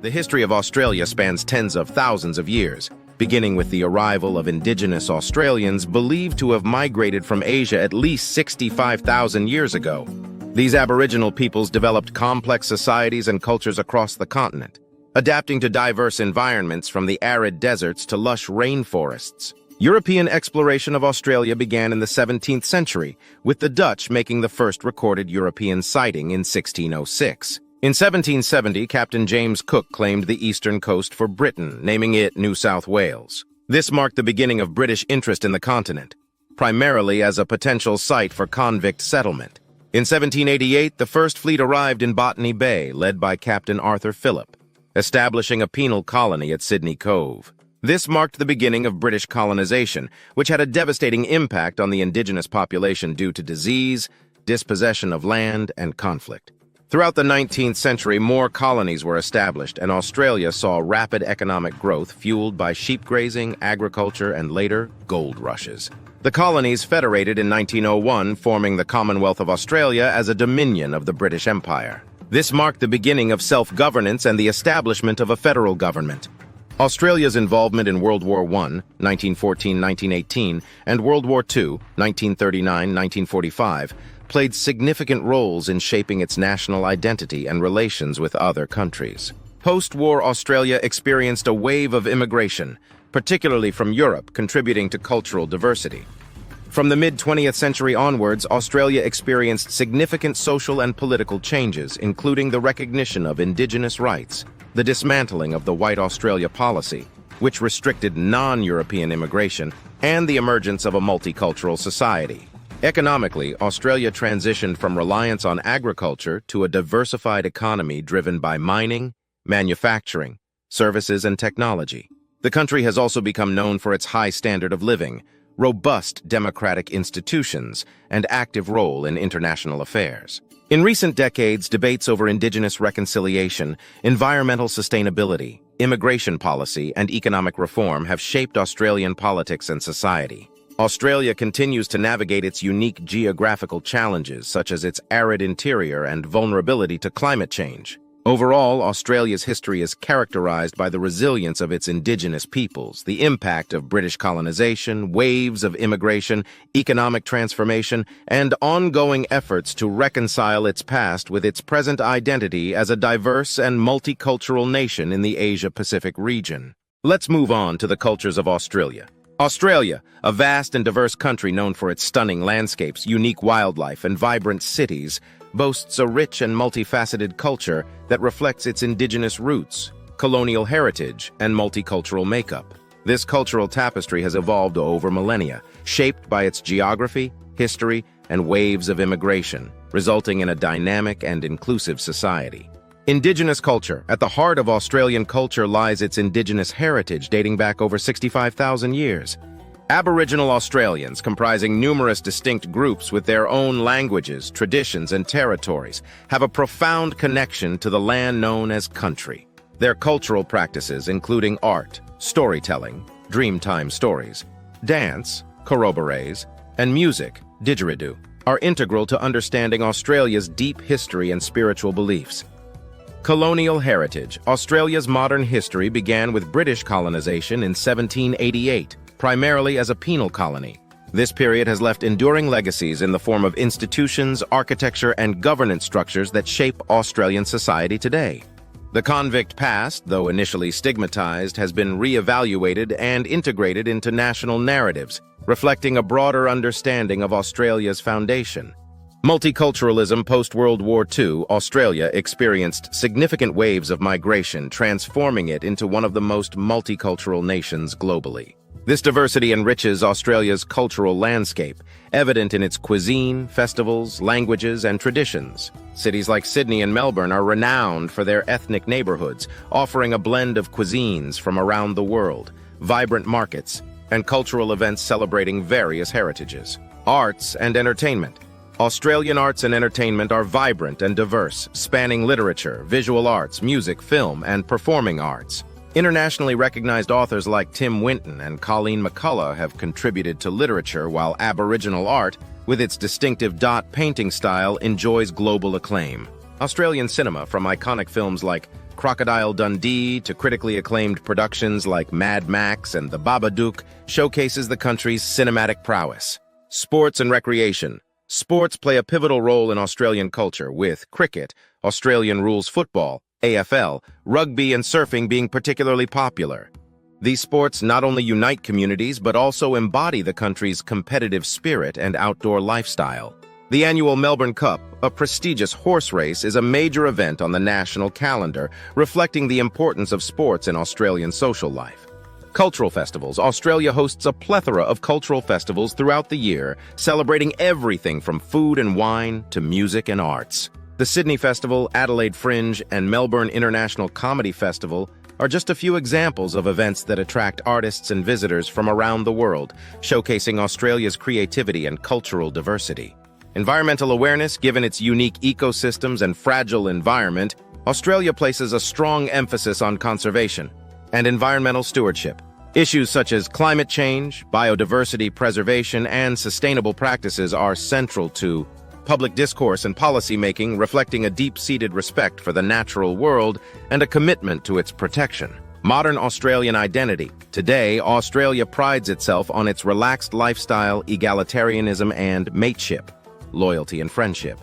The history of Australia spans tens of thousands of years, beginning with the arrival of indigenous Australians believed to have migrated from Asia at least 65,000 years ago. These Aboriginal peoples developed complex societies and cultures across the continent, adapting to diverse environments from the arid deserts to lush rainforests. European exploration of Australia began in the 17th century, with the Dutch making the first recorded European sighting in 1606. In 1770, Captain James Cook claimed the eastern coast for Britain, naming it New South Wales. This marked the beginning of British interest in the continent, primarily as a potential site for convict settlement. In 1788, the first fleet arrived in Botany Bay, led by Captain Arthur Phillip, establishing a penal colony at Sydney Cove. This marked the beginning of British colonization, which had a devastating impact on the indigenous population due to disease, dispossession of land, and conflict. Throughout the 19th century, more colonies were established, and Australia saw rapid economic growth fueled by sheep grazing, agriculture, and later, gold rushes. The colonies federated in 1901, forming the Commonwealth of Australia as a dominion of the British Empire. This marked the beginning of self-governance and the establishment of a federal government. Australia's involvement in World War I, 1914-1918, and World War II, 1939-1945, played significant roles in shaping its national identity and relations with other countries. Post-war Australia experienced a wave of immigration, particularly from Europe, contributing to cultural diversity. From the mid-20th century onwards, Australia experienced significant social and political changes, including the recognition of Indigenous rights, the dismantling of the White Australia policy, which restricted non-European immigration, and the emergence of a multicultural society. Economically, Australia transitioned from reliance on agriculture to a diversified economy driven by mining, manufacturing, services, and technology. The country has also become known for its high standard of living, robust democratic institutions, and active role in international affairs. In recent decades, debates over Indigenous reconciliation, environmental sustainability, immigration policy, and economic reform have shaped Australian politics and society. Australia continues to navigate its unique geographical challenges, such as its arid interior and vulnerability to climate change. Overall, Australia's history is characterized by the resilience of its indigenous peoples, the impact of British colonization, waves of immigration, economic transformation, and ongoing efforts to reconcile its past with its present identity as a diverse and multicultural nation in the Asia-Pacific region. Let's move on to the cultures of Australia. Australia, a vast and diverse country known for its stunning landscapes, unique wildlife, and vibrant cities, boasts a rich and multifaceted culture that reflects its indigenous roots, colonial heritage, and multicultural makeup. This cultural tapestry has evolved over millennia, shaped by its geography, history, and waves of immigration, resulting in a dynamic and inclusive society. Indigenous culture. At the heart of Australian culture lies its indigenous heritage dating back over 65,000 years. Aboriginal Australians, comprising numerous distinct groups with their own languages, traditions, and territories, have a profound connection to the land known as country. Their cultural practices, including art, storytelling, Dreamtime stories, dance, corroborees, and music, didgeridoo, are integral to understanding Australia's deep history and spiritual beliefs. Colonial heritage. Australia's modern history began with British colonization in 1788, primarily as a penal colony. This period has left enduring legacies in the form of institutions, architecture, and governance structures that shape Australian society today. The convict past, though initially stigmatized, has been re-evaluated and integrated into national narratives, reflecting a broader understanding of Australia's foundation. Multiculturalism post-World War II, Australia experienced significant waves of migration, transforming it into one of the most multicultural nations globally. This diversity enriches Australia's cultural landscape, evident in its cuisine, festivals, languages, and traditions. Cities like Sydney and Melbourne are renowned for their ethnic neighborhoods, offering a blend of cuisines from around the world, vibrant markets, and cultural events celebrating various heritages. Arts and entertainment. Australian arts and entertainment are vibrant and diverse, spanning literature, visual arts, music, film, and performing arts. Internationally recognized authors like Tim Winton and Colleen McCullough have contributed to literature, while Aboriginal art, with its distinctive dot painting style, enjoys global acclaim. Australian cinema, from iconic films like Crocodile Dundee to critically acclaimed productions like Mad Max and The Babadook, showcases the country's cinematic prowess. Sports and recreation. Sports play a pivotal role in Australian culture, with cricket, Australian rules football, AFL, rugby, and surfing being particularly popular. These sports not only unite communities but also embody the country's competitive spirit and outdoor lifestyle. The annual Melbourne Cup, a prestigious horse race, is a major event on the national calendar, reflecting the importance of sports in Australian social life. Cultural festivals. Australia hosts a plethora of cultural festivals throughout the year, celebrating everything from food and wine to music and arts. The Sydney Festival, Adelaide Fringe, and Melbourne International Comedy Festival are just a few examples of events that attract artists and visitors from around the world, showcasing Australia's creativity and cultural diversity. Environmental awareness. Given its unique ecosystems and fragile environment, Australia places a strong emphasis on conservation and environmental stewardship. Issues such as climate change, biodiversity preservation, and sustainable practices are central to public discourse and policymaking, reflecting a deep-seated respect for the natural world and a commitment to its protection. Modern Australian identity. Today, Australia prides itself on its relaxed lifestyle, egalitarianism, and mateship, loyalty and friendship.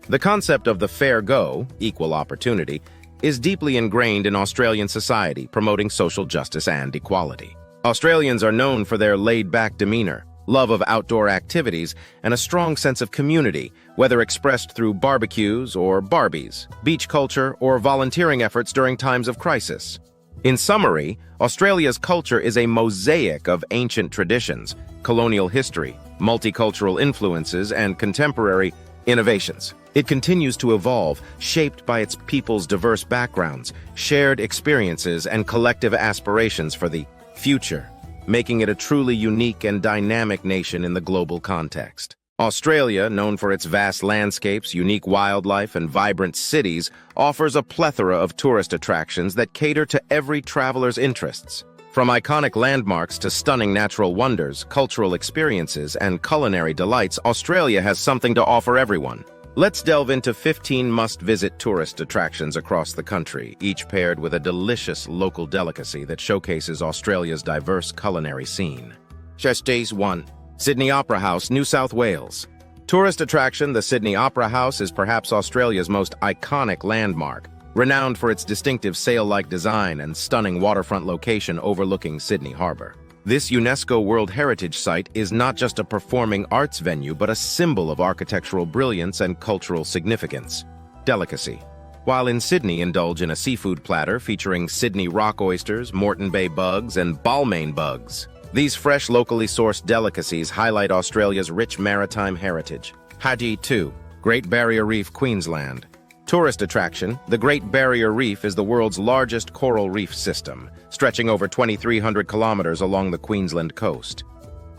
The concept of the fair go, equal opportunity, is deeply ingrained in Australian society, promoting social justice and equality. Australians are known for their laid-back demeanor, love of outdoor activities, and a strong sense of community, whether expressed through barbecues or barbies, beach culture, or volunteering efforts during times of crisis. In summary, Australia's culture is a mosaic of ancient traditions, colonial history, multicultural influences, and contemporary innovations. It continues to evolve, shaped by its people's diverse backgrounds, shared experiences, and collective aspirations for the future, making it a truly unique and dynamic nation in the global context. Australia, known for its vast landscapes, unique wildlife, and vibrant cities, offers a plethora of tourist attractions that cater to every traveler's interests. From iconic landmarks to stunning natural wonders, cultural experiences, and culinary delights, Australia has something to offer everyone. Let's delve into 15 must-visit tourist attractions across the country, each paired with a delicious local delicacy that showcases Australia's diverse culinary scene. Stage 1. Sydney Opera House, New South Wales. Tourist attraction, the Sydney Opera House is perhaps Australia's most iconic landmark, renowned for its distinctive sail-like design and stunning waterfront location overlooking Sydney Harbour. This UNESCO World Heritage Site is not just a performing arts venue, but a symbol of architectural brilliance and cultural significance. Delicacy. While in Sydney, indulge in a seafood platter featuring Sydney rock oysters, Moreton Bay bugs, and Balmain bugs. These fresh, locally sourced delicacies highlight Australia's rich maritime heritage. Haji 2. Great Barrier Reef, Queensland. Tourist attraction, the Great Barrier Reef is the world's largest coral reef system, stretching over 2,300 kilometers along the Queensland coast.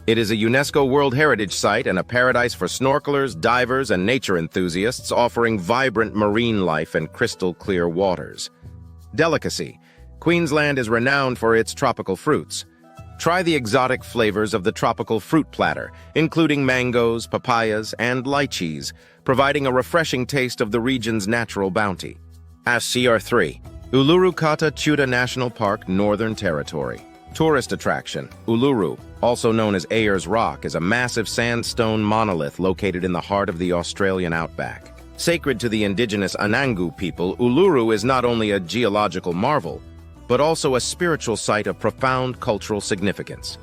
It is a UNESCO World Heritage Site and a paradise for snorkelers, divers, and nature enthusiasts, offering vibrant marine life and crystal-clear waters. Delicacy. Queensland is renowned for its tropical fruits. Try the exotic flavors of the tropical fruit platter, including mangoes, papayas, and lychees, providing a refreshing taste of the region's natural bounty. SCR3. Uluru Kata Tjuta National Park, Northern Territory. Tourist attraction. Uluru, also known as Ayers Rock, is a massive sandstone monolith located in the heart of the Australian Outback. Sacred to the indigenous Anangu people, Uluru is not only a geological marvel, but also a spiritual site of profound cultural significance.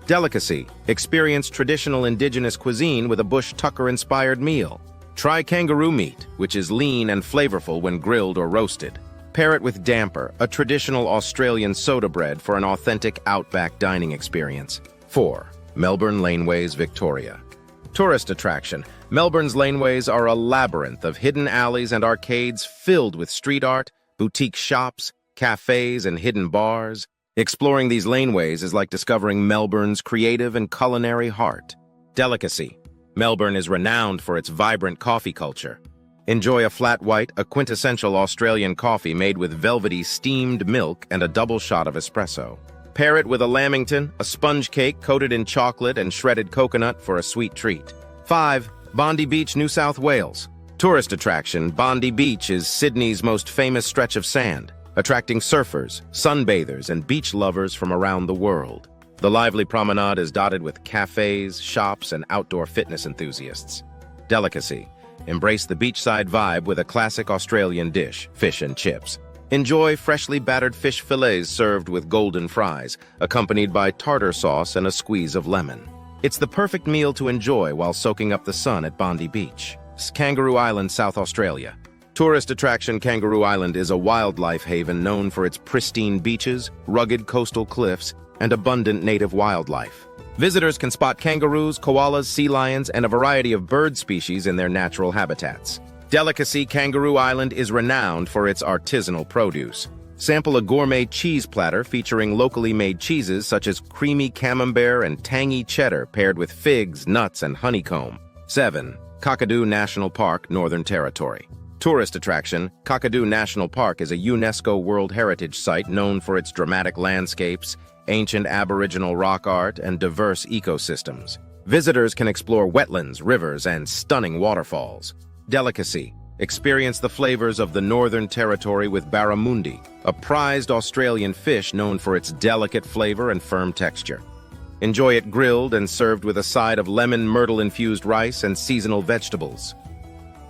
Delicacy. Experience traditional indigenous cuisine with a bush tucker-inspired meal. Try kangaroo meat, which is lean and flavorful when grilled or roasted. Pair it with damper, a traditional Australian soda bread for an authentic Outback dining experience. 4. Melbourne Laneways, Victoria. Tourist attraction. Melbourne's laneways are a labyrinth of hidden alleys and arcades filled with street art, boutique shops, cafes, and hidden bars. Exploring these laneways is like discovering Melbourne's creative and culinary heart. Delicacy. Melbourne is renowned for its vibrant coffee culture. Enjoy a flat white, a quintessential Australian coffee made with velvety steamed milk and a double shot of espresso. Pair it with a lamington, a sponge cake coated in chocolate and shredded coconut for a sweet treat. 5. Bondi Beach, New South Wales. Tourist attraction, Bondi Beach is Sydney's most famous stretch of sand, attracting surfers, sunbathers, and beach lovers from around the world. The lively promenade is dotted with cafes, shops, and outdoor fitness enthusiasts. Delicacy. Embrace the beachside vibe with a classic Australian dish, fish and chips. Enjoy freshly battered fish fillets served with golden fries, accompanied by tartar sauce and a squeeze of lemon. It's the perfect meal to enjoy while soaking up the sun at Bondi Beach. Kangaroo Island, South Australia. Tourist attraction Kangaroo Island is a wildlife haven known for its pristine beaches, rugged coastal cliffs, and abundant native wildlife. Visitors can spot kangaroos, koalas, sea lions, and a variety of bird species in their natural habitats. Delicacy Kangaroo Island is renowned for its artisanal produce. Sample a gourmet cheese platter featuring locally made cheeses such as creamy camembert and tangy cheddar paired with figs, nuts, and honeycomb. 7. Kakadu National Park, Northern Territory. Tourist attraction, Kakadu National Park is a UNESCO World Heritage Site known for its dramatic landscapes, ancient Aboriginal rock art, and diverse ecosystems. Visitors can explore wetlands, rivers, and stunning waterfalls. Delicacy. Experience the flavors of the Northern Territory with barramundi, a prized Australian fish known for its delicate flavor and firm texture. Enjoy it grilled and served with a side of lemon myrtle-infused rice and seasonal vegetables.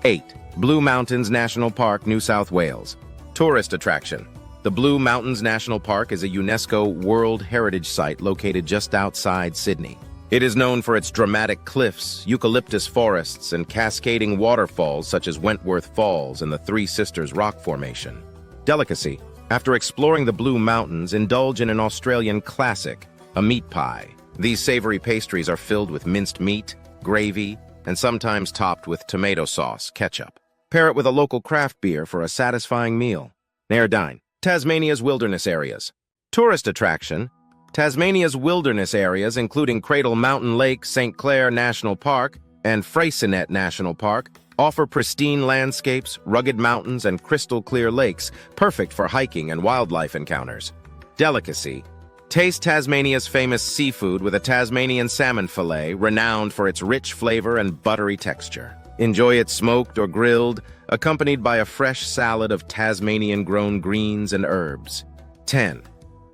8. Blue Mountains National Park, New South Wales. Tourist attraction. The Blue Mountains National Park is a UNESCO World Heritage Site located just outside Sydney. It is known for its dramatic cliffs, eucalyptus forests, and cascading waterfalls such as Wentworth Falls and the Three Sisters Rock Formation. Delicacy. After exploring the Blue Mountains, indulge in an Australian classic, a meat pie. These savory pastries are filled with minced meat, gravy, and sometimes topped with tomato sauce, ketchup. Pair it with a local craft beer for a satisfying meal. Naredine. Tasmania's wilderness areas. Tourist attraction. Tasmania's wilderness areas, including Cradle Mountain Lake, St. Clair National Park, and Freycinet National Park, offer pristine landscapes, rugged mountains, and crystal-clear lakes, perfect for hiking and wildlife encounters. Delicacy. Taste Tasmania's famous seafood with a Tasmanian salmon fillet, renowned for its rich flavor and buttery texture. Enjoy it smoked or grilled, accompanied by a fresh salad of Tasmanian-grown greens and herbs. 10.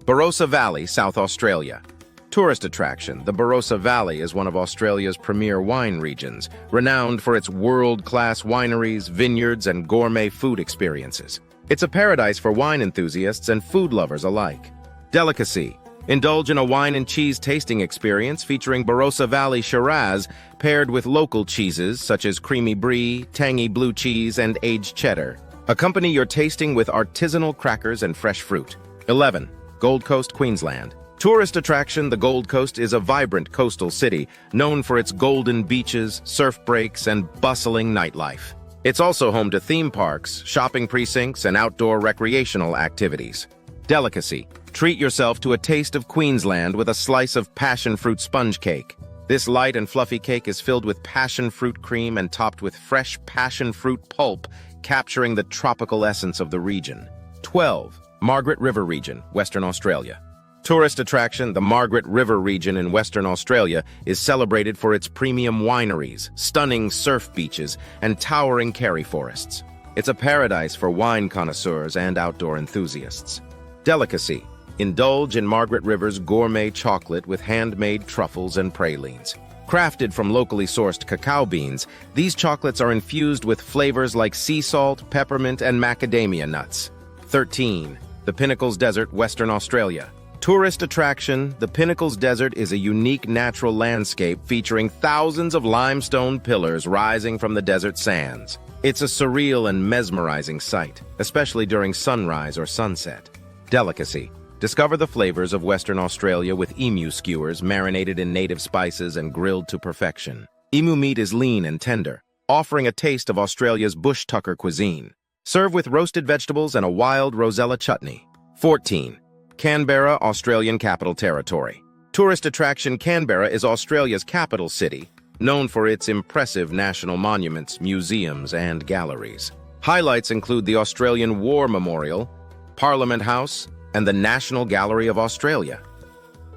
Barossa Valley, South Australia. Tourist attraction, the Barossa Valley is one of Australia's premier wine regions, renowned for its world-class wineries, vineyards, and gourmet food experiences. It's a paradise for wine enthusiasts and food lovers alike. Delicacy. Indulge in a wine and cheese tasting experience featuring Barossa Valley Shiraz paired with local cheeses such as creamy brie, tangy blue cheese, and aged cheddar. Accompany your tasting with artisanal crackers and fresh fruit. 11. Gold Coast, Queensland. Tourist attraction, the Gold Coast is a vibrant coastal city known for its golden beaches, surf breaks, and bustling nightlife. It's also home to theme parks, shopping precincts, and outdoor recreational activities. Delicacy. Treat yourself to a taste of Queensland with a slice of passion fruit sponge cake. This light and fluffy cake is filled with passion fruit cream and topped with fresh passion fruit pulp, capturing the tropical essence of the region. 12. Margaret River Region, Western Australia. Tourist attraction, the Margaret River region in Western Australia is celebrated for its premium wineries, stunning surf beaches, and towering kerry forests. It's a paradise for wine connoisseurs and outdoor enthusiasts. Delicacy. Indulge in Margaret River's gourmet chocolate with handmade truffles and pralines. Crafted from locally sourced cacao beans, these chocolates are infused with flavors like sea salt, peppermint, and macadamia nuts. 13. The Pinnacles Desert, Western Australia. Tourist attraction, the Pinnacles Desert is a unique natural landscape featuring thousands of limestone pillars rising from the desert sands. It's a surreal and mesmerizing sight, especially during sunrise or sunset. Delicacy. Discover the flavors of Western Australia with emu skewers marinated in native spices and grilled to perfection. Emu meat is lean and tender, offering a taste of Australia's bush tucker cuisine. Serve with roasted vegetables and a wild rosella chutney. 14. Canberra, Australian Capital Territory. Tourist attraction Canberra is Australia's capital city, known for its impressive national monuments, museums, and galleries. Highlights include the Australian War Memorial, Parliament House, and the National Gallery of Australia.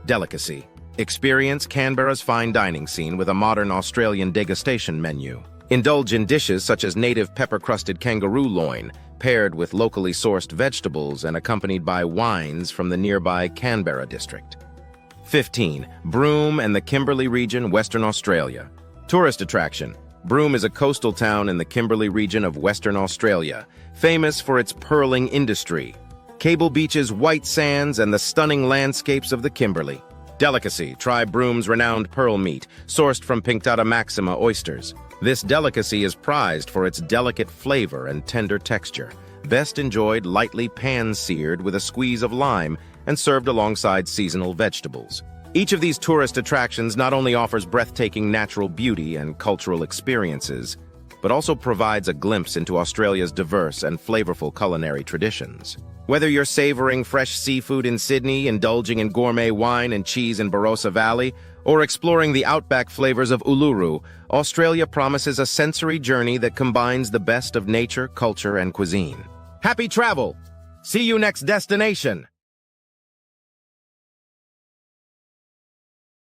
Delicacy. Experience Canberra's fine dining scene with a modern Australian degustation menu. Indulge in dishes such as native pepper-crusted kangaroo loin, paired with locally sourced vegetables and accompanied by wines from the nearby Canberra district. 15. Broome and the Kimberley region, Western Australia. Tourist attraction. Broome is a coastal town in the Kimberley region of Western Australia, famous for its pearling industry, cable beaches, white sands, and the stunning landscapes of the Kimberley. Delicacy. Try Broome's renowned pearl meat, sourced from Punctata maxima oysters. This delicacy is prized for its delicate flavor and tender texture, best enjoyed lightly pan-seared with a squeeze of lime and served alongside seasonal vegetables. Each of these tourist attractions not only offers breathtaking natural beauty and cultural experiences, but also provides a glimpse into Australia's diverse and flavorful culinary traditions. Whether you're savoring fresh seafood in Sydney, indulging in gourmet wine and cheese in Barossa Valley, or exploring the Outback flavors of Uluru, Australia promises a sensory journey that combines the best of nature, culture, and cuisine. Happy travel! See you next destination!